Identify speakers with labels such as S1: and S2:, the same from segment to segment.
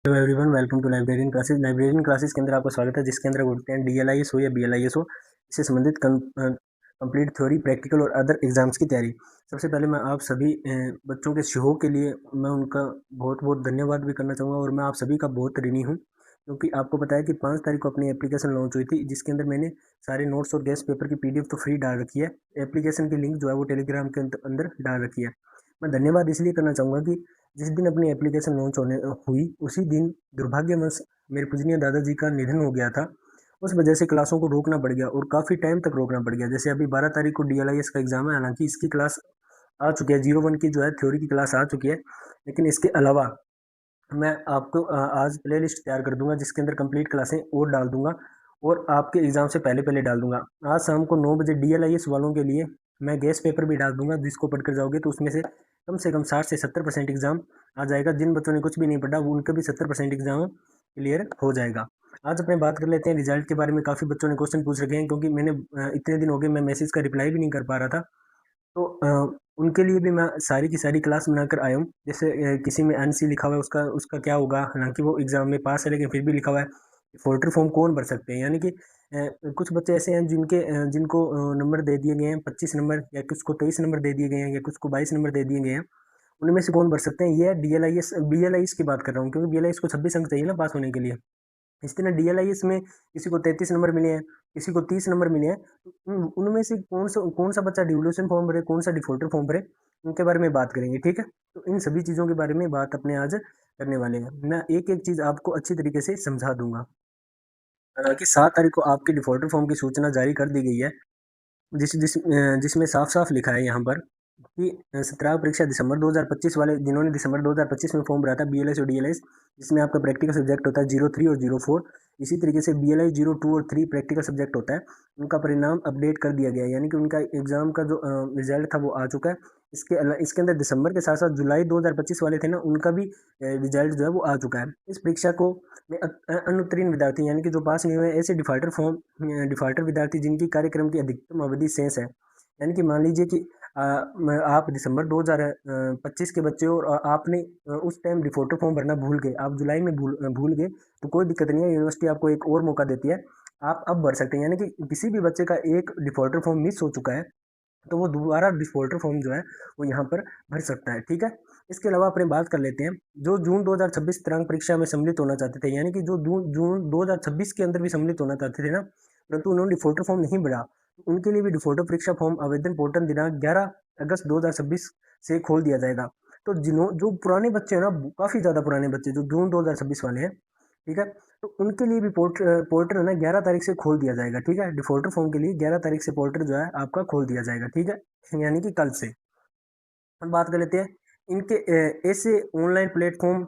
S1: Hello everyone, welcome to librarian classes. Librarian classes के अंदर आपका स्वागत है, जिसके अंदर बोलते हैं डीएलआईएस हो या बीएलआईएस हो, इससे संबंधित कंप्लीट थ्योरी, प्रैक्टिकल और अदर एग्जाम्स की तैयारी। सबसे पहले मैं आप सभी बच्चों के शो के लिए मैं उनका बहुत बहुत धन्यवाद भी करना चाहूँगा, और मैं आप सभी का बहुत ऋणी हूँ, क्योंकि आपको पता है कि 5 तारीख को अपनी एप्लीकेशन लॉन्च हुई थी, जिसके अंदर मैंने सारे नोट्स और गेस्ट पेपर की पीडीएफ तो फ्री डाल रखी है। एप्लीकेशन की लिंक जो है वो टेलीग्राम के अंदर डाल रखी है। मैं धन्यवाद इसलिए करना चाहूँगा कि जिस दिन अपनी एप्लीकेशन लॉन्च होने हुई, उसी दिन दुर्भाग्यवश मेरे पूजनीय दादाजी का निधन हो गया था। उस वजह से क्लासों को रोकना पड़ गया, और काफ़ी टाइम तक रोकना पड़ गया। जैसे अभी 12 तारीख को डीएलआईएस का एग्ज़ाम है, हालांकि इसकी क्लास आ चुकी है, 01 की जो है थ्योरी की क्लास आ चुकी है। लेकिन इसके अलावा मैं आपको आज प्ले लिस्ट तैयार कर दूंगा, जिसके अंदर कंप्लीट क्लासें और डाल दूंगा, और आपके एग्ज़ाम से पहले पहले डाल दूंगा। आज शाम को 9 बजे डीएलआईएस वालों के लिए मैं गेस्ट पेपर भी डाल दूंगा, जिसको पढ़कर जाओगे तो उसमें से कम 60 से 70% एग्जाम आ जाएगा। जिन बच्चों ने कुछ भी नहीं पढ़ा वो उनका भी 70% एग्जाम क्लियर हो जाएगा। आज अपने बात कर लेते हैं रिजल्ट के बारे में। काफ़ी बच्चों ने क्वेश्चन पूछ रखे हैं, क्योंकि मैंने इतने दिन हो गए मैं मैसेज का रिप्लाई भी नहीं कर पा रहा था। तो उनके लिए भी मैं सारी की सारी क्लास बनाकर आया हूँ। जैसे किसी में एनसी लिखा हुआ है, उसका उसका क्या होगा, हालांकि वो एग्जाम में पास है, लेकिन फिर भी लिखा हुआ है पोल्ट्री फॉर्म कौन भर सकते हैं। यानी कि कुछ बच्चे ऐसे हैं जिनको नंबर दे दिए गए हैं 25 नंबर, या कुछ को 23 नंबर दे दिए गए हैं, या कुछ को 22 नंबर दे दिए गए हैं। उनमें से कौन भर सकते हैं, ये डीएलआईएस बीएलआईएस की बात कर रहा हूँ, क्योंकि बीएलआईएस को 26 अंक चाहिए ना पास होने के लिए। इस तरह डीएलआईएस में किसी को 33 नंबर मिले हैं, किसी को 30 नंबर मिले हैं। तो उनमें से कौन सा बच्चा डिवोल्यूशन फॉर्म भरे, कौन सा डिफॉल्टर फॉर्म भरे, उनके बारे में बात करेंगे। ठीक है, तो इन सभी चीज़ों के बारे में बात अपने आज करने वाले हैं। मैं एक एक चीज़ आपको अच्छी तरीके से समझा दूंगा। हालांकि 7 तारीख को आपकी डिफॉल्टर फॉर्म की सूचना जारी कर दी गई है, जिसमें साफ साफ लिखा है यहाँ पर कि सत्रह परीक्षा दिसंबर 2025 वाले, जिन्होंने दिसंबर 2025 में फॉर्म भरा था बीएलएस और डीएलएस, जिसमें आपका प्रैक्टिकल सब्जेक्ट होता है 03 और 04। इसी तरीके से बीएलएस 02 और 3 प्रैक्टिकल सब्जेक्ट होता है। उनका परिणाम अपडेट कर दिया गया है, यानी कि उनका एग्जाम का जो रिजल्ट था वो आ चुका है। इसके अंदर दिसंबर के साथ साथ जुलाई 2025 वाले थे ना, उनका भी रिजल्ट जो है वो आ चुका है। इस परीक्षा को में अनुत्तीर्ण विद्यार्थी, यानी कि जो पास नहीं हुए, ऐसे डिफाल्टर विद्यार्थी जिनकी कार्यक्रम की अधिकतम अवधि शेष है। यानी कि मान लीजिए कि आप दिसंबर 2025 के बच्चे हो, और आपने उस टाइम डिफॉल्टर फॉर्म भरना भूल गए, आप जुलाई में भूल गए, तो कोई दिक्कत नहीं है, यूनिवर्सिटी आपको एक और मौका देती है, आप अब भर सकते हैं। यानी कि किसी भी बच्चे का एक डिफॉल्टर फॉर्म मिस हो चुका है, तो वो दोबारा डिफॉल्टर फॉर्म जो है वो यहाँ पर भर सकता है। ठीक है, इसके अलावा अपने बात कर लेते हैं जो जून 2026 तैयारी परीक्षा में सम्मिलित होना चाहते थे, यानी कि जो जून 2026 के अंदर भी सम्मिलित होना चाहते थे ना, परंतु उन्होंने डिफॉल्टर फॉर्म नहीं भरा, तो उनके लिए भी डिफॉल्टर परीक्षा फॉर्म आवेदन पोर्टल दिनांक 11 अगस्त 2026 से खोल दिया जाएगा। तो जो पुराने बच्चे हैं ना, काफ़ी ज़्यादा पुराने बच्चे जो जून 2026 वाले हैं, ठीक है, तो उनके लिए भी पोर्टल है ना 11 तारीख से खोल दिया जाएगा। ठीक है, डिफॉल्टर फॉर्म के लिए 11 तारीख से पोर्टल जो है आपका खोल दिया जाएगा। ठीक है, यानी कि कल से। हम बात कर लेते हैं इनके ऐसे ऑनलाइन प्लेटफॉर्म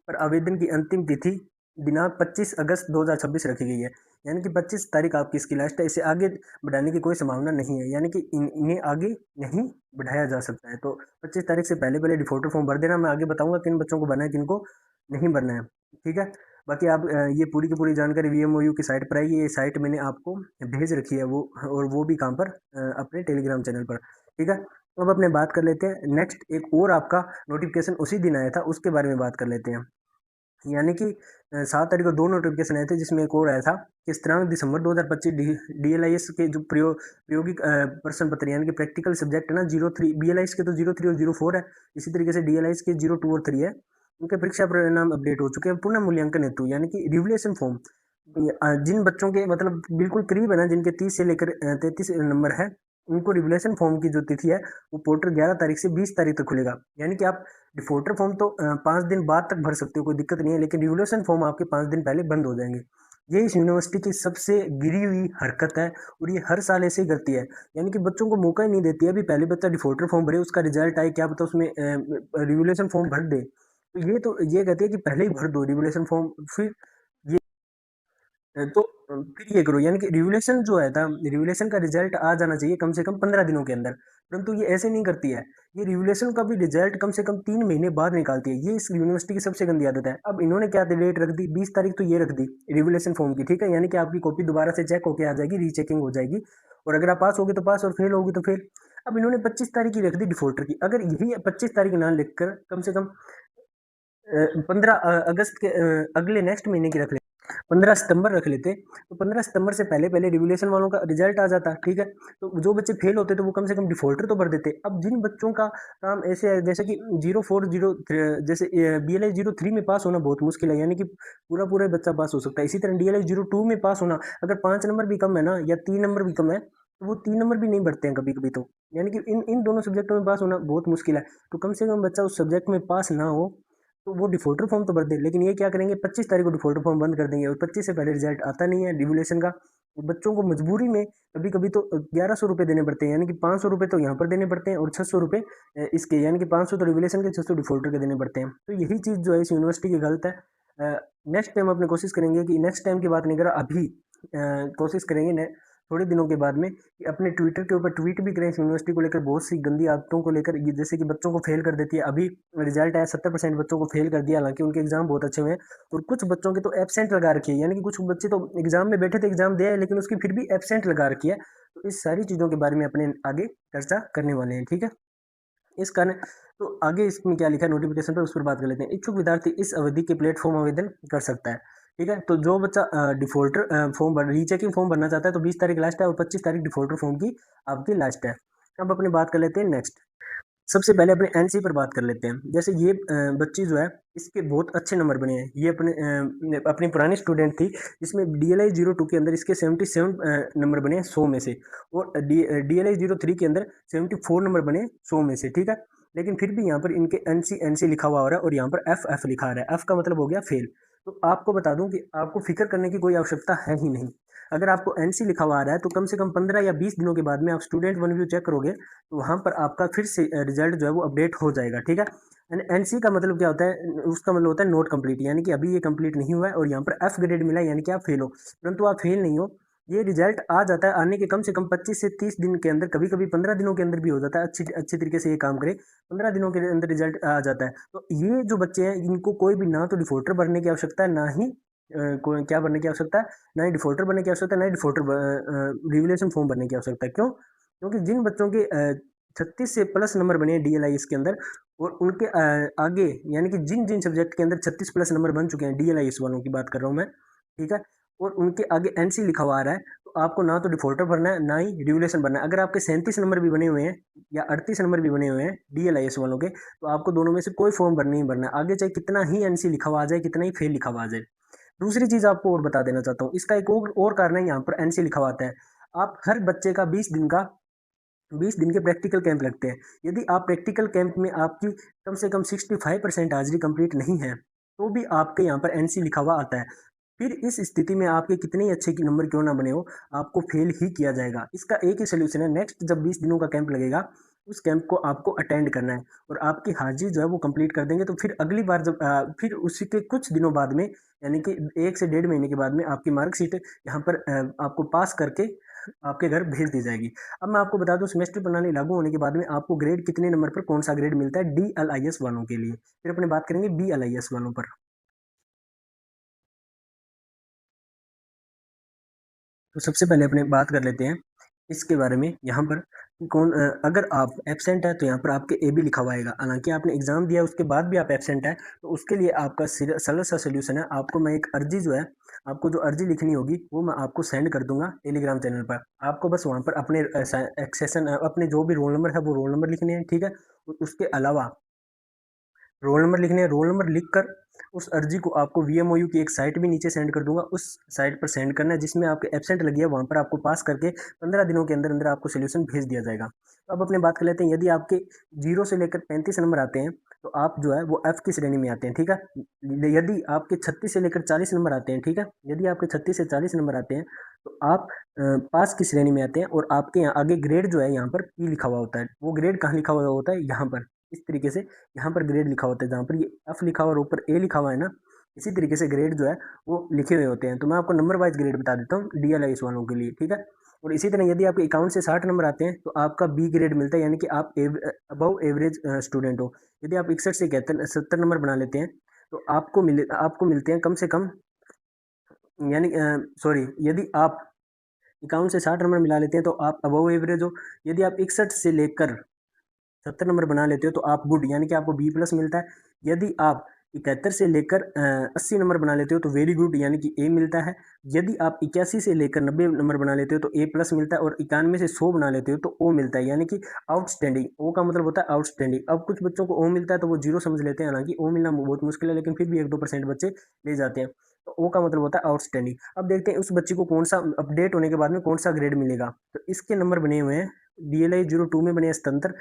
S1: पर आवेदन की अंतिम तिथि दिनांक 25 अगस्त 2026 रखी गई है। यानी कि 25 तारीख आपकी इसकी लास्ट है, इसे आगे बढ़ाने की कोई संभावना नहीं है, यानी कि इन्हें आगे नहीं बढ़ाया जा सकता है। तो 25 तारीख से पहले पहले डिफॉल्टर फॉर्म भर देना। मैं आगे बताऊंगा किन बच्चों को भरना है, किन को नहीं भरना है। ठीक है, बाकी आप ये पूरी की पूरी जानकारी वीएमओयू की साइट पर आएगी। ये साइट मैंने आपको भेज रखी है, वो और वो भी कहाँ पर, अपने टेलीग्राम चैनल पर। ठीक है, तो अब अपने बात कर लेते हैं नेक्स्ट, एक और आपका नोटिफिकेशन उसी दिन आया था, उसके बारे में बात कर लेते हैं। यानी कि 7 तारीख को दो नोटिफिकेशन आए थे, जिसमें एक और आया था कि 17 दिसंबर 2025 डीएलआईएस के जो प्रायोगिक प्रश्न पत्र, यानी कि प्रैक्टिकल सब्जेक्ट है ना 03, बीएलआईएस के तो 03 और 04 है, इसी तरीके से डीएलआईएस के 02 और 3 है। उनके परीक्षा परिणाम अपडेट हो चुके हैं पुनः मूल्यांकन हेतु, यानी कि रिवुलेशन फॉर्म। जिन बच्चों के मतलब बिल्कुल करीब है ना, जिनके 30 से लेकर 33 नंबर है, उनको रिवुलेशन फॉर्म की जो तिथि है वो पोर्टल 11 तारीख से 20 तारीख तक खुलेगा। यानी कि आप डिफॉल्टर फॉर्म तो 5 दिन बाद तक भर सकते हो, कोई दिक्कत नहीं है, लेकिन रिवोल्यूशन फॉर्म आपके 5 दिन पहले बंद हो जाएंगे। ये इस यूनिवर्सिटी की सबसे गिरी हुई हरकत है, और ये हर साल ऐसे ही करती है। यानी कि बच्चों को मौका ही नहीं देती है। अभी पहले बच्चा डिफॉल्टर फॉर्म भरे, उसका रिजल्ट आए, क्या पता उसमें रिवोल्यूशन फॉर्म भर दे, तो ये कहती है कि पहले ही भर दो रिवोल्यूशन फॉर्म। फिर ये तो फिर ये करो, यानी कि रिवोल्यूशन जो है था, रिवोल्यूशन का रिजल्ट आ जाना चाहिए कम से कम 15 दिनों के अंदर, परंतु ये ऐसे नहीं करती है। ये रिवोल्यूशन का भी रिजल्ट कम से कम 3 महीने बाद निकालती है। ये इस यूनिवर्सिटी की सबसे गंदी आदत है। अब इन्होंने क्या डेट रख दी, 20 तारीख तो ये रख दी रिवोल्यूशन फॉर्म की। ठीक है, यानी कि आपकी कॉपी दोबारा से चेक होके आ जाएगी, रीचेकिंग हो जाएगी, और अगर आप पास होगे तो पास, और फेल होगी तो फेल। अब इन्होंने 25 तारीख की रख दी डिफॉल्टर की। अगर यही 25 तारीख ना लिखकर कम से कम 15 अगस्त के अगले नेक्स्ट महीने की रख लेते, 15 सितंबर रख लेते, तो 15 सितंबर से पहले पहले रिवोल्यूशन वालों का रिजल्ट आ जाता, ठीक है। तो जो बच्चे फेल होते तो वो कम से कम डिफॉल्टर तो भर देते। अब जिन बच्चों का काम ऐसे है जैसे कि 04 जैसे BLI 03 में पास होना बहुत मुश्किल है, यानी कि पूरा पूरा बच्चा पास हो सकता है। इसी तरह DLI 02 में पास होना, अगर 5 नंबर भी कम है ना या 3 नंबर भी कम है तो वो 3 नंबर भी नहीं बढ़ते हैं कभी कभी, तो यानी कि इन इन दोनों सब्जेक्टों में पास होना बहुत मुश्किल है। तो कम से कम बच्चा उस सब्जेक्ट में पास ना हो तो वो डिफॉल्टर फॉर्म तो भर दे, लेकिन ये क्या करेंगे 25 तारीख को डिफॉल्टर फॉर्म बंद कर देंगे और 25 से पहले रिजल्ट आता नहीं है रिवोल्यूशन का। तो बच्चों को मजबूरी में कभी कभी तो 1100 रुपये देने पड़ते हैं, यानी कि 500 रुपये तो यहाँ पर देने पड़ते हैं और 600 रुपये इसके, यानी कि 500 तो रिवोल्यूशन के, 600 डिफॉल्टर के देने पड़ते हैं। तो यही चीज़ जो है इस यूनिवर्सिटी की गलत है। नेक्स्ट टाइम अपने कोशिश करेंगे कि नेक्स्ट टाइम की बात नहीं करा, अभी कोशिश करेंगे थोड़े दिनों के बाद में कि अपने ट्विटर के ऊपर ट्वीट भी करें इस यूनिवर्सिटी को लेकर, बहुत सी गंदी आदतों को लेकर, ये जैसे कि बच्चों को फेल कर देती है। अभी रिजल्ट आया 70% बच्चों को फेल कर दिया, हालांकि उनके एग्जाम बहुत अच्छे हुए हैं। और कुछ बच्चों के तो एब्सेंट लगा रखी है, यानी कि कुछ बच्चे तो एग्जाम में बैठे थे, एग्जाम दिया है लेकिन उसकी फिर भी एब्सेंट लगा रखी है। तो इस सारी चीज़ों के बारे में अपने आगे चर्चा करने वाले हैं, ठीक है। इस कारण तो आगे इसमें क्या लिखा है नोटिफिकेशन पर, उस पर बात कर लेते हैं। इच्छुक विद्यार्थी इस अवधि के प्लेटफॉर्म आवेदन कर सकता है, ठीक है। तो जो बच्चा डिफॉल्टर फॉर्म भर रीचेकिंग फॉर्म भरना चाहता है तो 20 तारीख लास्ट है और 25 तारीख डिफॉल्टर फॉर्म की आपकी लास्ट है। अब अपनी बात कर लेते हैं नेक्स्ट। सबसे पहले अपने एनसी पर बात कर लेते हैं। जैसे ये बच्ची जो है इसके बहुत अच्छे नंबर बने हैं। ये अपनी पुरानी स्टूडेंट थी जिसमें DLI 02 के अंदर इसके 77 नंबर बने हैं 100 में से, और DLI 03 के अंदर 74 नंबर बने 100 में से, ठीक है। लेकिन फिर भी यहाँ पर इनके NC लिखा हुआ आ रहा है और यहाँ पर FF लिखा आ रहा है। F का मतलब हो गया फेल। तो आपको बता दूं कि आपको फिक्र करने की कोई आवश्यकता है ही नहीं। अगर आपको NC लिखा हुआ आ रहा है तो कम से कम 15 या 20 दिनों के बाद में आप स्टूडेंट वन व्यू चेक करोगे तो वहाँ पर आपका फिर से रिजल्ट जो है वो अपडेट हो जाएगा, ठीक है। NC का मतलब क्या होता है, उसका मतलब होता है नोट कंप्लीट, यानी कि अभी ये कंप्लीट नहीं हुआ है और यहाँ पर F ग्रेड मिला है, यानी कि आप फेल हो। परंतु आप फेल नहीं हो, ये रिजल्ट आ जाता है आने के कम से कम 25 से 30 दिन के अंदर, कभी कभी 15 दिनों के अंदर भी हो जाता है। अच्छी तरीके से ये काम करे 15 दिनों के अंदर रिजल्ट आ जाता है। तो ये जो बच्चे हैं इनको कोई भी ना तो डिफॉल्टर भरने की आवश्यकता है, ना ही कोई क्या भरने की आवश्यकता है, ना ही डिफॉल्टर बनने की आवश्यकता है, ना ही डिफॉल्टर रिवोल्यूशन फॉर्म भरने की आवश्यकता है। क्यों? क्योंकि जिन बच्चों के 36 से प्लस नंबर बने हैं DLI इसके अंदर, और उनके आगे यानी कि जिन जिन सब्जेक्ट के अंदर 36 प्लस नंबर बन चुके हैं, DLI इस वालों की बात कर रहा हूँ मैं, ठीक है, और उनके आगे NC लिखा हुआ आ रहा है, तो आपको ना तो डिफॉल्टर भरना है ना ही रिवोल्यूशन भरना है। अगर आपके 37 नंबर भी बने हुए हैं या 38 नंबर भी बने हुए हैं DLI इस वालों के, तो आपको दोनों में से कोई फॉर्म भरना ही भरना है, आगे चाहे कितना ही NC लिखा हुआ आ जाए, कितना ही फेल लिखा हुआ आ जाए। दूसरी चीज आपको और बता देना चाहता हूँ, इसका एक और कारण है, यहाँ पर NC लिखा हुआ आता है। आप हर बच्चे का 20 दिन के प्रैक्टिकल कैंप लगते हैं। यदि आप प्रैक्टिकल कैंप में आपकी कम से कम 65% हाजिरी कंप्लीट नहीं है तो भी आपके यहाँ पर NC लिखा हुआ आता है। फिर इस स्थिति में आपके कितने ही अच्छे नंबर क्यों ना बने हो, आपको फेल ही किया जाएगा। इसका एक ही सोल्यूशन है, नेक्स्ट जब 20 दिनों का कैंप लगेगा उस कैंप को आपको अटेंड करना है और आपकी हाजिरी जो है वो कंप्लीट कर देंगे। तो फिर अगली बार जब फिर उसी के कुछ दिनों बाद में, यानी कि 1 से 1.5 महीने के बाद में आपकी मार्कशीट यहाँ पर आपको पास करके आपके घर भेज दी जाएगी। अब मैं आपको बता दूं सेमेस्टर प्रणाली लागू होने के बाद में आपको ग्रेड कितने नंबर पर कौन सा ग्रेड मिलता है DLIS वालों के लिए। फिर अपने बात करेंगे BLIS वालों पर। तो सबसे पहले अपने बात कर लेते हैं इसके बारे में यहाँ पर कि अगर आप एब्सेंट है तो यहाँ पर आपके AB लिखा हुआ आएगा। हालांकि आपने एग्जाम दिया उसके बाद भी आप एब्सेंट है तो उसके लिए आपका सरल सा सोल्यूशन है। आपको मैं एक अर्जी जो है, आपको जो अर्जी लिखनी होगी वो मैं आपको सेंड कर दूंगा टेलीग्राम चैनल पर। आपको बस वहाँ पर अपने एक्सेशन अपने जो भी रोल नंबर है वो रोल नंबर लिखने हैं, ठीक है। उसके अलावा रोल नंबर लिखने हैं, रोल नंबर लिखकर उस अर्जी को आपको VMOU की एक साइट भी नीचे सेंड कर दूंगा, उस साइट पर सेंड करना है जिसमें आपके एब्सेंट लगी है, वहाँ पर आपको पास करके 15 दिनों के अंदर अंदर आपको सोल्यूशन भेज दिया जाएगा। तो अब अपने बात कर लेते हैं, यदि आपके 0 से लेकर 35 नंबर आते हैं तो आप जो है वो F की श्रेणी में आते हैं, ठीक है। यदि आपके 36 से लेकर 40 नंबर आते हैं, ठीक है, यदि आपके 36 से 40 नंबर आते हैं तो आप पास की श्रेणी में आते हैं और आपके यहाँ आगे ग्रेड जो है यहाँ पर P लिखा हुआ होता है। वो ग्रेड कहाँ लिखा हुआ होता है, यहाँ पर इस तरीके से यहाँ पर ग्रेड लिखा होता है, जहाँ पर ये F लिखा हुआ और ऊपर A लिखा हुआ है ना, इसी तरीके से ग्रेड जो है वो लिखे हुए होते हैं। तो मैं आपको नंबर वाइज ग्रेड बता देता हूँ DLIS वालों के लिए, ठीक है। और इसी तरह यदि आपके अकाउंट से 60 नंबर आते हैं तो आपका B ग्रेड मिलता है, यानी कि आप अबव एवरेज स्टूडेंट हो। यदि आप 61 से 70 नंबर बना लेते हैं तो आपको मिलते हैं कम से कम, यानी सॉरी, यदि आप अकाउंट से 60 नंबर मिला लेते हैं तो आप अबव एवरेज हो। यदि आप 61 से लेकर 70 नंबर बना लेते हो तो आप गुड, यानी कि आपको B+ मिलता है। यदि आप 71 से लेकर 80 नंबर बना लेते हो तो वेरी गुड, यानी कि ए मिलता है। यदि आप 81 से लेकर 90 नंबर बना लेते हो तो ए प्लस मिलता है, और 91 से 100 बना लेते हो तो ओ मिलता है, यानी कि आउटस्टैंडिंग। ओ का मतलब होता है आउटस्टैंडिंग। अब कुछ बच्चों को ओ मिलता है तो वो जीरो समझ लेते हैं, हालांकि ओ मिलना बहुत मुश्किल है, लेकिन फिर भी 1-2% बच्चे ले जाते हैं। तो ओ का मतलब होता है आउटस्टैंडिंग। अब देखते हैं उस बच्चे को कौन सा अपडेट होने के बाद में कौन सा ग्रेड मिलेगा। तो इसके नंबर बने हुए हैं DLI 02 में बने हैं 77,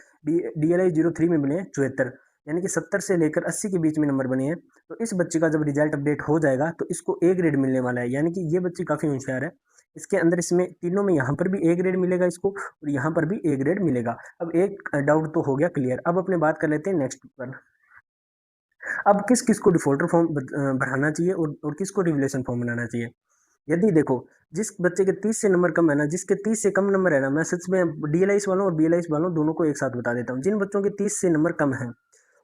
S1: DLI 03 में बने हैं 74, यानी कि 70 से लेकर 80 के बीच में नंबर बने हैं। तो इस बच्चे का जब रिजल्ट अपडेट हो जाएगा तो इसको ए ग्रेड मिलने वाला है, यानी कि ये बच्ची काफ़ी होशियार है। इसके अंदर इसमें तीनों में यहाँ पर भी ए ग्रेड मिलेगा इसको, और यहाँ पर भी ए ग्रेड मिलेगा। अब एक डाउट तो हो गया क्लियर। अब अपने बात कर लेते हैं नेक्स्ट पर। अब किस किस को डिफॉल्टर फॉर्म भराना चाहिए और किसको रिवलेशन फॉर्म बनाना चाहिए। यदि देखो, जिस बच्चे के 30 से नंबर कम है ना, जिसके 30 से कम नंबर है ना, मैं सच में DLIS वालों और BLIS वालों दोनों को एक साथ बता देता हूँ। जिन बच्चों के 30 से नंबर कम है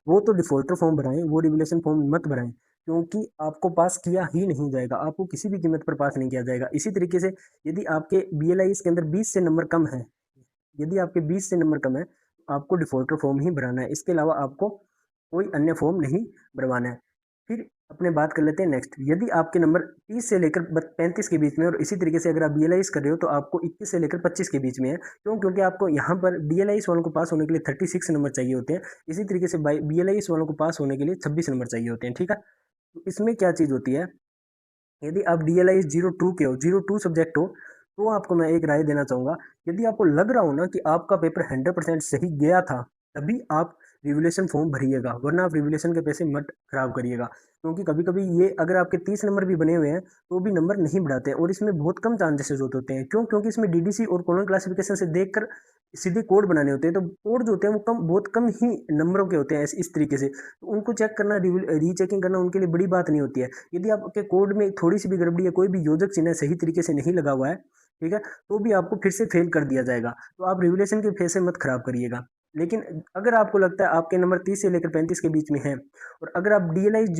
S1: वो तो डिफॉल्टर फॉर्म भराएं, वो रिवलेशन फॉर्म मत भराएं, क्योंकि आपको पास किया ही नहीं जाएगा, आपको किसी भी कीमत पर पास नहीं किया जाएगा। इसी तरीके से यदि आपके BLIS के अंदर 20 से नंबर कम है, यदि आपके 20 से नंबर कम है तो आपको डिफॉल्टर फॉर्म ही भराना है, इसके अलावा आपको कोई अन्य फॉर्म नहीं भरवाना है। फिर अपने बात कर लेते हैं नेक्स्ट। यदि आपके नंबर 30 से लेकर 35 के बीच में, और इसी तरीके से अगर आप BLIS कर रहे हो तो आपको 21 से लेकर 25 के बीच में है। क्यों? क्योंकि आपको यहाँ पर DLIS वालों को पास होने के लिए 36 नंबर चाहिए होते हैं, इसी तरीके से BLIS वालों को पास होने के लिए 26 नंबर चाहिए होते हैं। ठीक है, तो इसमें क्या चीज़ होती है, यदि आप DLIS 02 के हो, 02 सब्जेक्ट हो, तो आपको मैं एक राय देना चाहूँगा। यदि आपको लग रहा हो ना कि आपका पेपर 100% सही गया था, तभी आप रिवलेशन फॉर्म भरिएगा, वरना आप रिवलेशन के पैसे मत खराब करिएगा। क्योंकि कभी कभी ये अगर आपके 30 नंबर भी बने हुए हैं तो भी नंबर नहीं बढ़ाते हैं, और इसमें बहुत कम चांसेस होते हैं। क्यों? क्योंकि इसमें DDC और कॉलम क्लासिफिकेशन से देखकर सीधे कोड बनाने होते हैं, तो कोड जो होते हैं वो बहुत कम ही नंबरों के होते हैं इस तरीके से। तो उनको चेक करना, रीचेकिंग करना उनके लिए बड़ी बात नहीं होती है। यदि आपके कोड में थोड़ी सी भी गड़बड़ी है, कोई भी योजक चिन्ह सही तरीके से नहीं लगा हुआ है, ठीक है, तो भी आपको फिर से फेल कर दिया जाएगा। तो आप रिवलेशन के पैसे मत खराब करिएगा। लेकिन अगर आपको लगता है आपके नंबर 30 से लेकर 35 के बीच में है, और अगर आप DLIS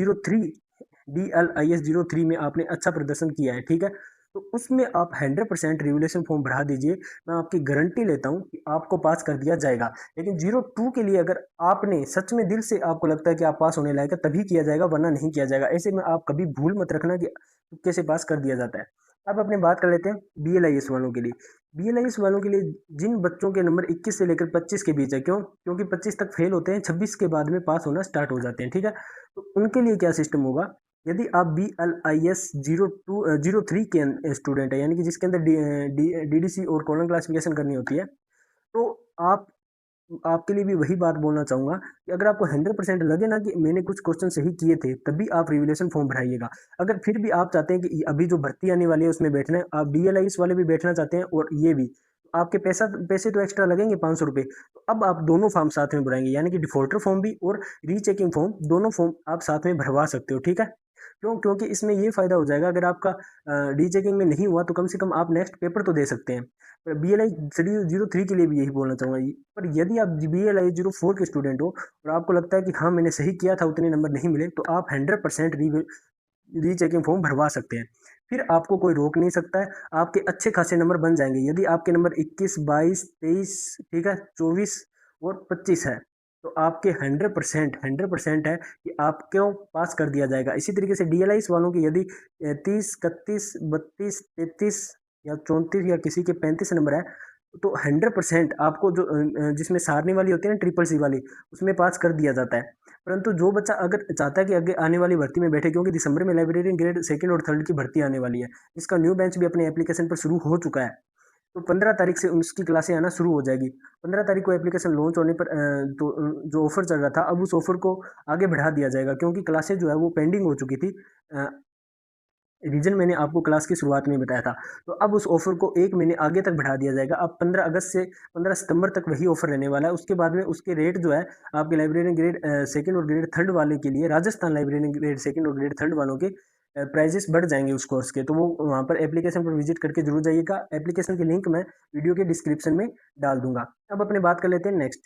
S1: 03 में आपने अच्छा प्रदर्शन किया है, ठीक है, तो उसमें आप 100% रिवलेशन फॉर्म भरा दीजिए। मैं आपकी गारंटी लेता हूँ कि आपको पास कर दिया जाएगा। लेकिन 02 के लिए अगर आपने सच में दिल से आपको लगता है कि आप पास होने लायक है, तभी किया जाएगा, वरना नहीं किया जाएगा। ऐसे में आप कभी भूल मत रखना कि तुक्के से पास कर दिया जाता है। अब अपने बात कर लेते हैं BLIS वालों के लिए। BLIS वालों के लिए जिन बच्चों के नंबर 21 से लेकर 25 के बीच है, क्यों? क्योंकि 25 तक फेल होते हैं, 26 के बाद में पास होना स्टार्ट हो जाते हैं। ठीक है, तो उनके लिए क्या सिस्टम होगा, यदि आप BLIS 03 के स्टूडेंट है, यानी कि जिसके अंदर DDC और कॉलम क्लासिफिकेशन करनी होती है, तो आप आपके लिए भी वही बात बोलना चाहूँगा कि अगर आपको 100% लगे ना कि मैंने कुछ क्वेश्चन सही किए थे, तभी आप रिवलेशन फॉर्म भराइएगा। अगर फिर भी आप चाहते हैं कि अभी जो भर्ती आने वाली है उसमें बैठना है, आप DLIS वाले भी बैठना चाहते हैं और ये भी, आपके पैसे तो एक्स्ट्रा लगेंगे 500 रुपये। तो अब आप दोनों फॉर्म साथ में भराएंगे, यानी कि डिफॉल्टर फॉर्म भी और रीचेकिंग फॉर्म, दोनों फॉर्म आप साथ में भरवा सकते हो। ठीक है, क्यों? क्योंकि इसमें ये फ़ायदा हो जाएगा, अगर आपका रीचेकिंग में नहीं हुआ तो कम से कम आप नेक्स्ट पेपर तो दे सकते हैं। BLI 03 के लिए भी यही बोलना चाहूँगा। पर यदि आप BLI 04 के स्टूडेंट हो और आपको लगता है कि हाँ मैंने सही किया था, उतने नंबर नहीं मिले, तो आप 100% रीचेकिंग फॉर्म भरवा सकते हैं। फिर आपको कोई रोक नहीं सकता है, आपके अच्छे खासे नंबर बन जाएंगे। यदि आपके नंबर 21, 22, 23, ठीक है, 24 और 25 है, तो आपके 100% है कि आपको पास कर दिया जाएगा। इसी तरीके से DLIS वालों की यदि 30, 31, 32, 33 या 34 या किसी के 35 नंबर है, तो 100% आपको जो जिसमें सारणी वाली होती है ना, ट्रिपल सी वाली, उसमें पास कर दिया जाता है। परंतु जो बच्चा अगर चाहता है कि आगे आने वाली भर्ती में बैठे, क्योंकि दिसंबर में लाइब्रेरियन ग्रेड सेकंड और थर्ड की भर्ती आने वाली है, इसका न्यू बैच भी अपने एप्लीकेशन पर शुरू हो चुका है। तो 15 तारीख से उसकी क्लासें आना शुरू हो जाएगी। 15 तारीख को एप्लीकेशन लॉन्च होने पर तो जो ऑफर चल रहा था, अब उस ऑफर को आगे बढ़ा दिया जाएगा, क्योंकि क्लासें जो है वो पेंडिंग हो चुकी थी। रीज़न मैंने आपको क्लास की शुरुआत में बताया था। तो अब उस ऑफ़र को 1 महीने आगे तक बढ़ा दिया जाएगा। अब 15 अगस्त से 15 सितंबर तक वही ऑफ़र रहने वाला है। उसके बाद में उसके रेट जो है, आपके लाइब्रेरियन ग्रेड सेकंड और ग्रेड थर्ड वाले के लिए, राजस्थान लाइब्रेरियन ग्रेड सेकंड और ग्रेड थर्ड वालों के प्राइजेस बढ़ जाएंगे उस कोर्स के। तो वो वहाँ पर एप्लीकेशन पर विजिट करके जरूर जाइएगा। एप्लीकेशन की लिंक मैं वीडियो के डिस्क्रिप्शन में डाल दूंगा। अब अपने बात कर लेते हैं नेक्स्ट।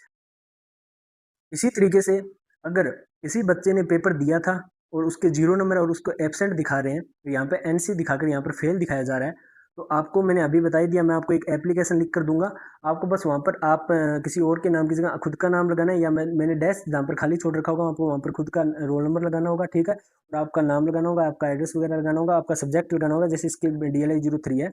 S1: इसी तरीके से अगर किसी बच्चे ने पेपर दिया था और उसके 0 नंबर और उसको एब्सेंट दिखा रहे हैं, तो यहाँ पे NC दिखाकर यहाँ पर फेल दिखाया जा रहा है, तो आपको मैंने अभी बता ही दिया, मैं आपको एक एप्लीकेशन लिख कर दूंगा, आपको बस वहाँ पर आप किसी और के नाम की जगह खुद का नाम लगाना है, या मैंने डैश जहाँ पर खाली छोड़ रखा होगा आपको वहाँ पर खुद का रोल नंबर लगाना होगा, ठीक है, और आपका नाम लगाना होगा, आपका एड्रेस वगैरह लगाना होगा, आपका सब्जेक्ट लगाना होगा, जैसे इसके DLI-03 है,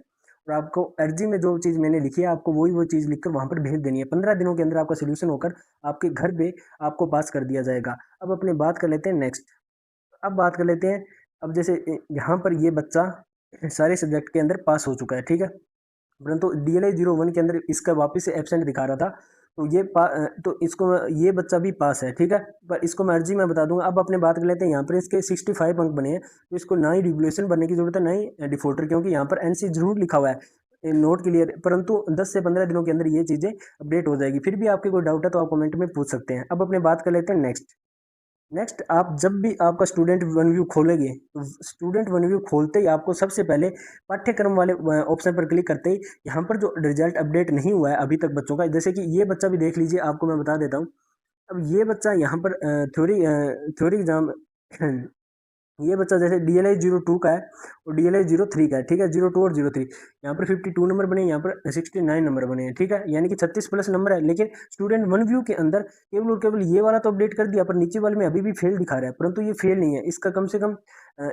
S1: और आपको अर्जी में जो चीज़ मैंने लिखी है आपको वही वो चीज़ लिखकर वहाँ पर भेज देनी है। 15 दिनों के अंदर आपका सोल्यूशन होकर आपके घर पे आपको पास कर दिया जाएगा। अब अपनी बात कर लेते हैं नेक्स्ट। अब बात कर लेते हैं, अब जैसे यहाँ पर ये बच्चा सारे सब्जेक्ट के अंदर पास हो चुका है, ठीक है, परंतु DLI-01 के अंदर इसका वापस से एब्सेंट दिखा रहा था, तो तो इसको ये बच्चा भी पास है, ठीक है, पर इसको मैं अर्जी में बता दूंगा। अब अपने बात कर लेते हैं, यहाँ पर इसके 65 अंक बने हैं, तो इसको ना ही रिवोल्यूशन बनने की जरूरत है ना ही डिफॉल्टर, क्योंकि यहाँ पर NC जरूर लिखा हुआ है, नोट क्लियर, परंतु 10 से 15 दिनों के अंदर ये चीज़ें अपडेट हो जाएगी। फिर भी आपके कोई डाउट है तो आप कमेंट में पूछ सकते हैं। अब अपने बात कर लेते हैं नेक्स्ट। नेक्स्ट, आप जब भी आपका स्टूडेंट वन व्यू खोलेंगे, तो स्टूडेंट वन व्यू खोलते ही आपको सबसे पहले पाठ्यक्रम वाले ऑप्शन पर क्लिक करते ही यहाँ पर जो रिजल्ट अपडेट नहीं हुआ है अभी तक बच्चों का, जैसे कि ये बच्चा भी देख लीजिए, आपको मैं बता देता हूँ। अब ये बच्चा यहाँ पर थ्योरी एग्जाम ये बच्चा जैसे DLI-02 का है और DLI-03 का है, ठीक है, 02 और 03, यहाँ पर 52 नंबर बने, यहाँ पर 69 नंबर बने हैं, ठीक है, यानी कि 36 प्लस नंबर है। लेकिन स्टूडेंट वन व्यू के अंदर केवल और केवल ये वाला तो अपडेट कर दिया, पर नीचे वाले में अभी भी फेल दिखा रहा है, परंतु ये फेल नहीं है, इसका कम से कम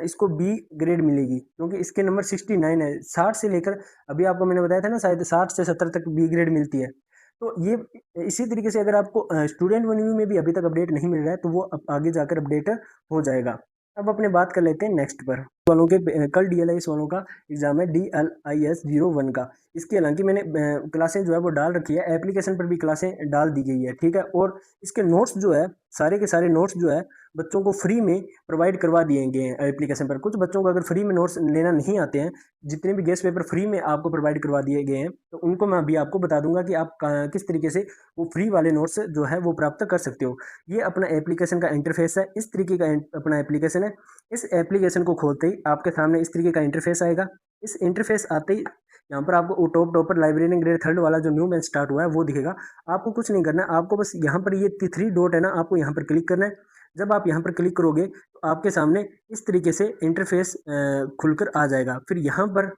S1: इसको B ग्रेड मिलेगी, क्योंकि इसके नंबर 69 है। 60 से लेकर, अभी आपको मैंने बताया था ना, शायद 60 से 70 तक B ग्रेड मिलती है। तो ये इसी तरीके से अगर आपको स्टूडेंट वन व्यू में भी अभी तक अपडेट नहीं मिल रहा है, तो वो आगे जाकर अपडेट हो जाएगा। अब अपने बात कर लेते हैं नेक्स्ट पर, वालों के कल DLIS वालों का एग्जाम है, DLIS-01 का। इसकी हालांकि मैंने क्लासें जो है वो डाल रखी है, एप्लीकेशन पर भी क्लासें डाल दी गई है, ठीक है, और इसके नोट्स जो है, सारे के सारे नोट्स जो है बच्चों को फ्री में प्रोवाइड करवा दिए गए हैं एप्लीकेशन पर। कुछ बच्चों को अगर फ्री में नोट्स लेना नहीं आते हैं, जितने भी गेस्ट पेपर फ्री में आपको प्रोवाइड करवा दिए गए हैं, तो उनको मैं अभी आपको बता दूंगा कि आप किस तरीके से वो फ्री वाले नोट्स जो है वो प्राप्त कर सकते हो। ये अपना एप्लीकेशन का इंटरफेस है, इस तरीके का अपना एप्लीकेशन है। इस एप्लीकेशन को खोलते ही आपके सामने इस तरीके का इंटरफेस आएगा। इस इंटरफेस आते ही यहाँ पर आपको टॉपर लाइब्रेरियन ग्रेड 3 वाला जो न्यू बैच स्टार्ट हुआ है वो दिखेगा। आपको कुछ नहीं करना है, आपको बस यहाँ पर ये 3 डॉट है ना, आपको यहाँ पर क्लिक करना है। जब आप यहाँ पर क्लिक करोगे तो आपके सामने इस तरीके से इंटरफेस खुलकर आ जाएगा। फिर यहाँ पर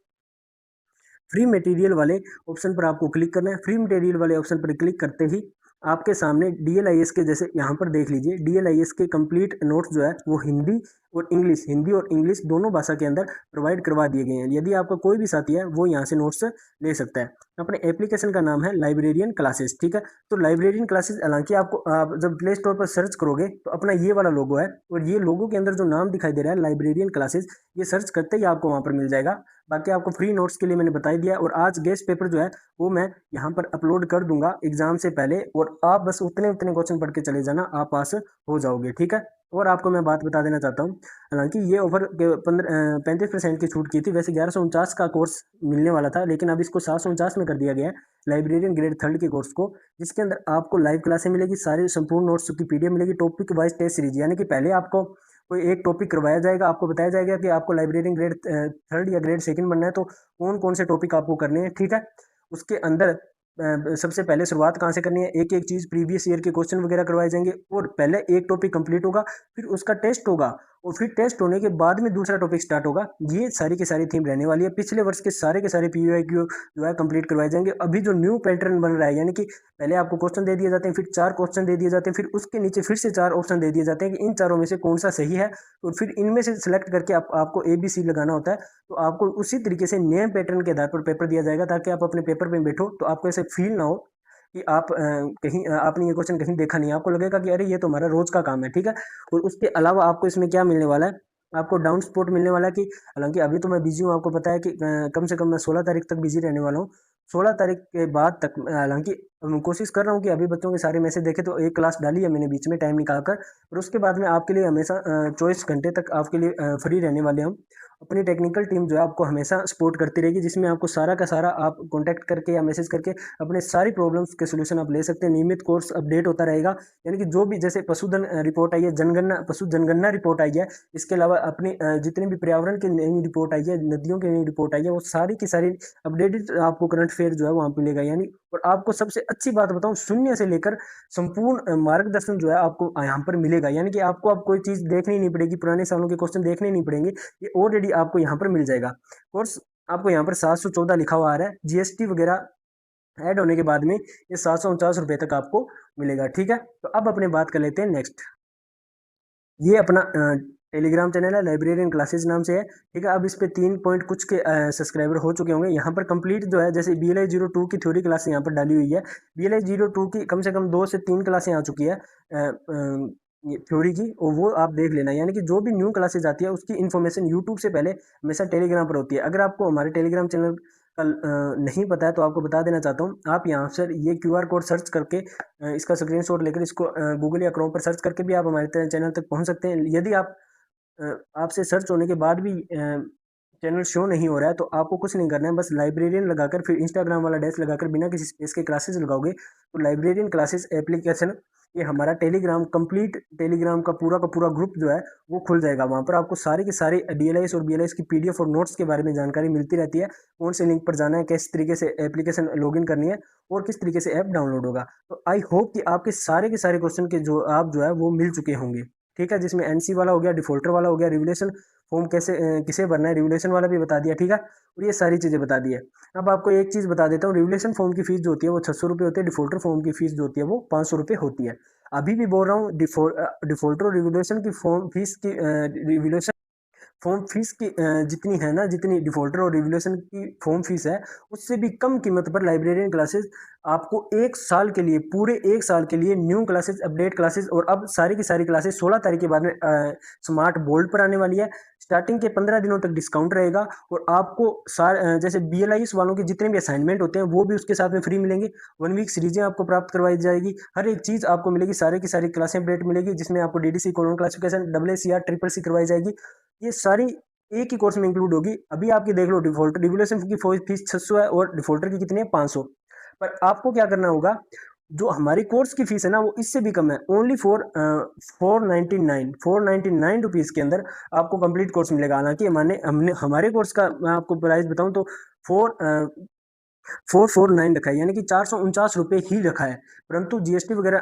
S1: फ्री मटेरियल वाले ऑप्शन पर आपको क्लिक करना है। फ्री मटेरियल वाले ऑप्शन पर क्लिक करते ही आपके सामने DLIS के, जैसे यहाँ पर देख लीजिए, DLIS के कंप्लीट नोट्स जो है वो हिंदी और इंग्लिश दोनों भाषा के अंदर प्रोवाइड करवा दिए गए हैं। यदि आपका कोई भी साथी है वो यहाँ से नोट्स ले सकता है। अपने एप्लीकेशन का नाम है लाइब्रेरियन क्लासेस, ठीक है, तो लाइब्रेरियन क्लासेस, हालांकि आपको आप जब प्ले स्टोर पर सर्च करोगे तो अपना ये वाला लोगो है, और ये लोगो के अंदर जो नाम दिखाई दे रहा है लाइब्रेरियन क्लासेस, ये सर्च करते ही आपको वहाँ पर मिल जाएगा। बाकी आपको फ्री नोट्स के लिए मैंने बता ही दिया, और आज गेस्ट पेपर जो है वो मैं यहाँ पर अपलोड कर दूंगा एग्जाम से पहले, और आप बस उतने उतने क्वेश्चन पढ़ के चले जाना, आप पास हो जाओगे, ठीक है। और आपको मैं बात बता देना चाहता हूँ, हालांकि ये ऑफर 35% की छूट की थी, वैसे 1149 का कोर्स मिलने वाला था, लेकिन अब इसको 749 में कर दिया गया है, लाइब्रेरियन ग्रेड 3 के कोर्स को, जिसके अंदर आपको लाइव क्लासें मिलेगी, सारी संपूर्ण नोट्स की PDF मिलेगी, टॉपिक वाइज टेस्ट सीरीज, यानी कि पहले आपको कोई एक टॉपिक करवाया जाएगा, आपको बताया जाएगा कि आपको लाइब्रेरियन ग्रेड 3 या ग्रेड 2 बनना है, तो कौन कौन से टॉपिक आपको करने हैं, ठीक है। उसके अंदर सबसे पहले शुरुआत कहाँ से करनी है, एक एक चीज़ प्रीवियस ईयर के क्वेश्चन वगैरह करवाए जाएंगे, और पहले एक टॉपिक कंप्लीट होगा, फिर उसका टेस्ट होगा, और फिर टेस्ट होने के बाद में दूसरा टॉपिक स्टार्ट होगा। ये सारी की सारी थीम रहने वाली है। पिछले वर्ष के सारे PYQ जो है कंप्लीट करवाए जाएंगे। अभी जो न्यू पैटर्न बन रहा है, यानी कि पहले आपको क्वेश्चन दे दिए जाते हैं, फिर 4 क्वेश्चन दे दिए जाते हैं, फिर उसके नीचे फिर से 4 ऑप्शन दे दिए जाते हैं कि इन चारों में से कौन सा सही है, और फिर इनमें से सिलेक्ट करके आपको ABC लगाना होता है। तो आपको उसी तरीके से नेम पैटर्न के आधार पर पेपर दिया जाएगा, ताकि आप अपने पेपर में बैठो तो आपको ऐसे फील ना हो कि आप कहीं आपने ये क्वेश्चन कहीं देखा नहीं, आपको लगेगा कि अरे ये तो हमारा रोज का काम है, ठीक है। और उसके अलावा आपको इसमें क्या मिलने वाला है, आपको डाउन स्पॉट मिलने वाला है, कि हालांकि अभी तो मैं बिजी हूँ, आपको पता है कि कम से कम मैं 16 तारीख तक बिजी रहने वाला हूँ। 16 तारीख के बाद तक हालांकि कोशिश कर रहा हूँ कि अभी बच्चों के सारे मैसेज देखे, तो एक क्लास डाली है मैंने बीच में टाइम निकाल कर, और उसके बाद में आपके लिए हमेशा 24 घंटे तक आपके लिए फ्री रहने वाले हम। अपनी टेक्निकल टीम जो है आपको हमेशा सपोर्ट करती रहेगी, जिसमें आपको सारा का सारा आप कॉन्टैक्ट करके या मैसेज करके अपने सारी प्रॉब्लम्स के सोल्यूशन आप ले सकते हैं। नियमित कोर्स अपडेट होता रहेगा, यानी कि जो भी जैसे पशुधन रिपोर्ट आई है, पशु जनगणना रिपोर्ट आई है, इसके अलावा अपनी जितने भी पर्यावरण की नई रिपोर्ट आई है, नदियों की नई रिपोर्ट आई है, वो सारी की सारी अपडेटेड आपको करंट अफेयर जो है वहाँ मिलेगा। यानी और आपको सबसे अच्छी बात बताऊं, शून्य से लेकर संपूर्ण मार्गदर्शन जो है आपको यहाँ पर मिलेगा, यानी कि आपको अब कोई चीज़ देखनी नहीं पड़ेगी, पुराने सालों के क्वेश्चन देखने नहीं पड़ेंगे, ये ऑलरेडी आपको यहाँ पर मिल जाएगा। कोर्स आपको यहाँ पर 714 लिखा हुआ आ रहा है, जीएसटी वगैरह ऐड होने के बाद में ये 749 रुपये तक आपको मिलेगा। ठीक है, तो अब अपने बात कर लेते हैं नेक्स्ट। ये अपना टेलीग्राम चैनल है, लाइब्रेरियन क्लासेज नाम से है। ठीक है, अब इस पे 3 पॉइंट कुछ के सब्सक्राइबर हो चुके होंगे। यहाँ पर कंप्लीट जो है, जैसे BLI 02 की थ्योरी क्लास यहाँ पर डाली हुई है। BLI 02 की कम से कम 2 से 3 क्लासें आ चुकी है थ्योरी की, और वो आप देख लेना। यानी कि जो भी न्यू क्लासेज आती है उसकी इन्फॉर्मेशन यूट्यूब से पहले हमेशा टेलीग्राम पर होती है। अगर आपको हमारे टेलीग्राम चैनल का नहीं पता है तो आपको बता देना चाहता हूँ। आप यहाँ से ये QR कोड सर्च करके इसका स्क्रीनशॉट लेकर इसको गूगल या क्रोम पर सर्च करके भी आप हमारे चैनल तक पहुँच सकते हैं। यदि आपसे सर्च होने के बाद भी चैनल शो नहीं हो रहा है तो आपको कुछ नहीं करना है, बस लाइब्रेरियन लगाकर फिर इंस्टाग्राम वाला डैश लगाकर बिना किसी स्पेस के क्लासेस लगाओगे तो लाइब्रेरियन क्लासेस एप्लीकेशन, ये हमारा टेलीग्राम कंप्लीट टेलीग्राम का पूरा ग्रुप जो है वो खुल जाएगा। वहाँ पर आपको सारी की सारी DLIS और BLIS की PDF और नोट्स के बारे में जानकारी मिलती रहती है। कौन से लिंक पर जाना है, किस तरीके से एप्लीकेशन लॉगिन करनी है और किस तरीके से ऐप डाउनलोड होगा। तो आई होप कि आपके सारे के सारे क्वेश्चन के जो आप जो है वो मिल चुके होंगे। ठीक है, जिसमें NC वाला हो गया, डिफॉल्टर वाला हो गया, रिवोल्यूशन फॉर्म कैसे किसे भरना है, रिवोल्यूशन वाला भी बता दिया। ठीक है, और ये सारी चीज़ें बता दी है। अब आपको एक चीज़ बता देता हूँ, रिवोल्यूशन फॉर्म की फीस जो होती है वो 600 रुपये होती है, डिफॉल्टर फॉर्म की फीस जो होती है वो 500 रुपये होती है। अभी भी बोल रहा हूँ, डिफॉल्टर और रिवोल्यूशन की फॉर्म फीस की रिवोल्यूशन फॉर्म फीस की जितनी है ना, जितनी डिफॉल्टर और रिवोल्यूशन की फॉर्म फीस है, उससे भी कम कीमत पर लाइब्रेरियन क्लासेस आपको 1 साल के लिए, पूरे 1 साल के लिए न्यू क्लासेस, अपडेट क्लासेस, और अब सारी की सारी क्लासेस 16 तारीख के बाद में स्मार्ट बोर्ड पर आने वाली है। स्टार्टिंग के 15 दिनों तक डिस्काउंट रहेगा, और आपको जैसे BLIS वालों के जितने भी असाइनमेंट होते हैं वो भी उसके साथ में फ्री मिलेंगे। 1 वीक सीरीजें आपको प्राप्त करवाई जाएगी, हर एक चीज़ आपको मिलेगी, सारी की सारी क्लासें अपडेट मिलेगी, जिसमें आपको DDC colon classification, AACR, CCC करवाई जाएगी। ये सारी एक ही कोर्स में इंक्लूड होगी। अभी आपकी देख लो, डिफॉल्ट रिवोल्यूशन की फीस 600 है और डिफॉल्टर की कितनी है, 500। पर आपको क्या करना होगा, जो हमारी कोर्स की फीस है ना वो इससे भी कम है, ओनली फॉर 499 रुपीज़ के अंदर आपको कंप्लीट कोर्स मिलेगा। हालांकि हमने हमारे कोर्स का मैं आपको प्राइस बताऊं तो 449 रखा है, यानी कि 449 रुपये ही रखा है, परंतु GST वगैरह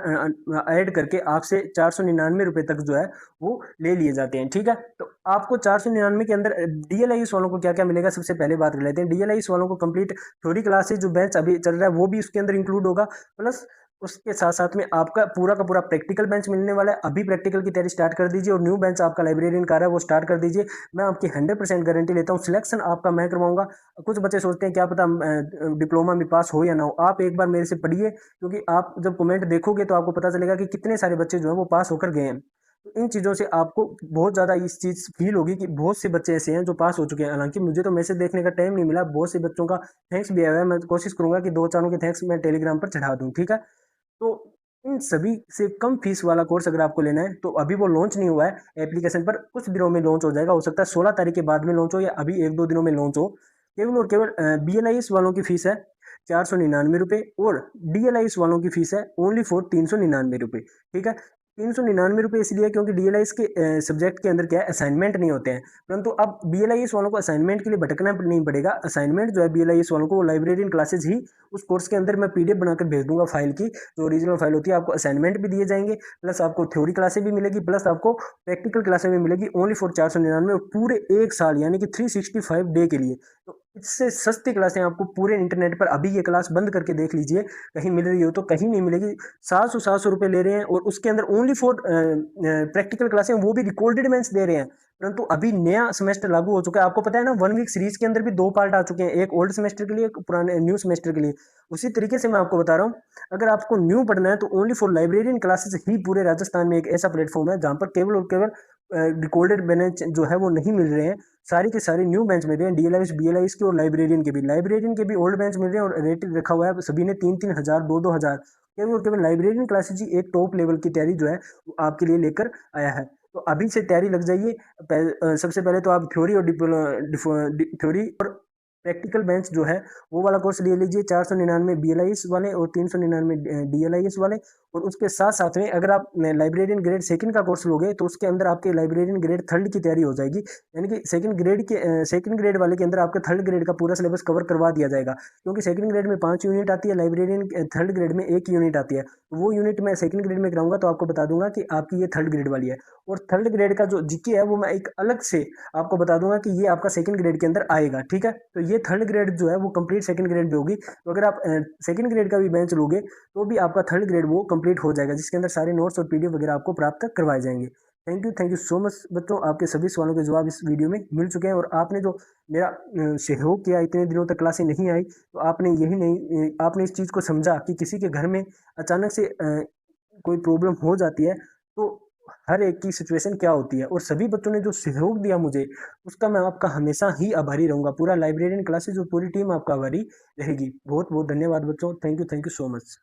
S1: ऐड करके आपसे 499 रुपये तक जो है वो ले लिए जाते हैं। ठीक है, तो आपको 499 के अंदर DLIS वालों को क्या क्या मिलेगा, सबसे पहले बात कर लेते हैं। DLIS वालों को कंप्लीट थ्योरी क्लासेज जो बैच अभी चल रहा है वो भी उसके अंदर इंक्लूड होगा, प्लस उसके साथ साथ में आपका पूरा का पूरा प्रैक्टिकल बेंच मिलने वाला है। अभी प्रैक्टिकल की तैयारी स्टार्ट कर दीजिए, और न्यू बेंच आपका लाइब्रेरियन का रहा है वो स्टार्ट कर दीजिए। मैं आपकी 100% गारंटी लेता हूँ, सिलेक्शन आपका मैं करवाऊंगा। कुछ बच्चे सोचते हैं क्या पता डिप्लोमा में पास हो या ना हो, आप एक बार मेरे से पढ़िए, क्योंकि आप जब कमेंट देखोगे तो आपको पता चलेगा कि कितने सारे बच्चे जो हैं वो पास होकर गए हैं। तो इन चीज़ों से आपको बहुत ज़्यादा इस चीज़ फील होगी कि बहुत से बच्चे ऐसे हैं जो पास हो चुके हैं। हालांकि मुझे तो मैसेज देखने का टाइम नहीं मिला, बहुत से बच्चों का थैंक्स भी आया है। मैं कोशिश करूंगा कि 2-4 के थैंक्स मैं टेलीग्राम पर चढ़ा दूँ। ठीक है, तो इन सभी से कम फीस वाला कोर्स अगर आपको लेना है तो अभी वो लॉन्च नहीं हुआ है एप्लीकेशन पर, कुछ दिनों में लॉन्च हो जाएगा। हो सकता है 16 तारीख के बाद में लॉन्च हो या अभी 1-2 दिनों में लॉन्च हो। केवल और केवल BLIS वालों की फीस है 499 रुपये, और DLIS वालों की फीस है ओनली फॉर 399 रुपये। ठीक है, 399 रुपये इसलिए क्योंकि DLIS के सब्जेक्ट के अंदर क्या है, असाइनमेंट नहीं होते हैं, परंतु अब BLIS वालों को असाइनमेंट के लिए भटकना नहीं पड़ेगा। असाइनमेंट जो है BLIS वालों को वो लाइब्रेरियन क्लासेज ही उस कोर्स के अंदर मैं PDF बनाकर भेज दूंगा फाइल की, जो ओरिजिनल फाइल होती है। आपको असाइनमेंट भी दिए जाएंगे, प्लस आपको थ्योरी क्लासेस भी मिलेगी, प्लस आपको प्रैक्टिकल क्लासेस भी मिलेगी, ओनली फॉर 499, पूरे 1 साल, यानी कि 365 डे के लिए। तो इससे सस्ती क्लासें आपको पूरे इंटरनेट पर, अभी ये क्लास बंद करके देख लीजिए, कहीं मिल रही हो तो कहीं नहीं मिलेगी। 700 रुपये ले रहे हैं, और उसके अंदर ओनली फॉर प्रैक्टिकल क्लासें, वो भी रिकॉर्डेड बेंच दे रहे हैं। परंतु अभी नया सेमेस्टर लागू हो चुका है, आपको पता है ना, 1 वीक सीरीज के अंदर भी 2 पार्ट आ चुके हैं, एक ओल्ड सेमेस्टर के लिए, एक पुराने न्यू सेमेस्टर के लिए। उसी तरीके से मैं आपको बता रहा हूँ, अगर आपको न्यू पढ़ना है तो ओनली फॉर लाइब्रेरियन क्लासेस ही पूरे राजस्थान में एक ऐसा प्लेटफॉर्म है जहाँ पर केवल और केवल रिकॉर्डेड बेंच जो है वो नहीं मिल रहे हैं, सारी के सारे न्यू बेंच मिल रहे हैं, DLIS BLIS के, और लाइब्रेरियन के भी ओल्ड बेंच मिल रहे हैं, और रेट रखा हुआ है सभी ने 3-3 हज़ार, 2-2 हज़ार। केवल और केवल लाइब्रेरियन क्लासेज ही एक टॉप लेवल की तैयारी जो है वो आपके लिए लेकर आया है। तो अभी से तैयारी लग जाइए। सबसे पहले तो आप थ्योरी और थ्योरी और प्रैक्टिकल बेंच जो है वो वाला कोर्स ले लीजिए, 499 BLIS वाले और 399 DLIS वाले, और उसके साथ साथ में अगर आप लाइब्रेरियन ग्रेड सेकंड का कोर्स लोगे तो उसके अंदर आपके लाइब्रेरियन ग्रेड थर्ड की तैयारी हो जाएगी, यानी कि सेकंड ग्रेड वाले के अंदर आपका थर्ड ग्रेड का पूरा सिलेबस कवर करवा दिया जाएगा, क्योंकि सेकंड ग्रेड में 5 यूनिट आती है, लाइब्रेरियन थर्ड ग्रेड में 1 यूनिट आती है। तो वो यूनिट मैं सेकंड ग्रेड में कराऊंगा तो आपको बता दूंगा कि आपकी ये थर्ड ग्रेड वाली है। और थर्ड ग्रेड का जो जीके है वो मैं एक अलग से आपको बता दूंगा कि ये आपका सेकंड ग्रेड के अंदर आएगा, ठीक है। तो ये थर्ड ग्रेड जो है वो कंप्लीट सेकंड ग्रेड पे होगी। तो अगर आप सेकंड ग्रेड का भी बेंच लोगे तो भी आपका थर्ड ग्रेड वो कंप्लीट हो जाएगा, जिसके अंदर सारे नोट्स और पीडीएफ वगैरह आपको प्राप्त करवाए जाएंगे। थैंक यू सो मच बच्चों, आपके सभी सवालों के जवाब इस वीडियो में मिल चुके हैं। और आपने जो मेरा सहयोग किया, इतने दिनों तक क्लासें नहीं आई, तो आपने यही नहीं आपने इस चीज़ को समझा कि किसी के घर में अचानक से कोई प्रॉब्लम हो जाती है तो हर एक की सिचुएशन क्या होती है, और सभी बच्चों ने जो सहयोग दिया मुझे उसका मैं आपका हमेशा ही आभारी रहूंगा। पूरा लाइब्रेरियन क्लासेज और पूरी टीम आपका आभारी रहेगी। बहुत बहुत धन्यवाद बच्चों, थैंक यू सो मच।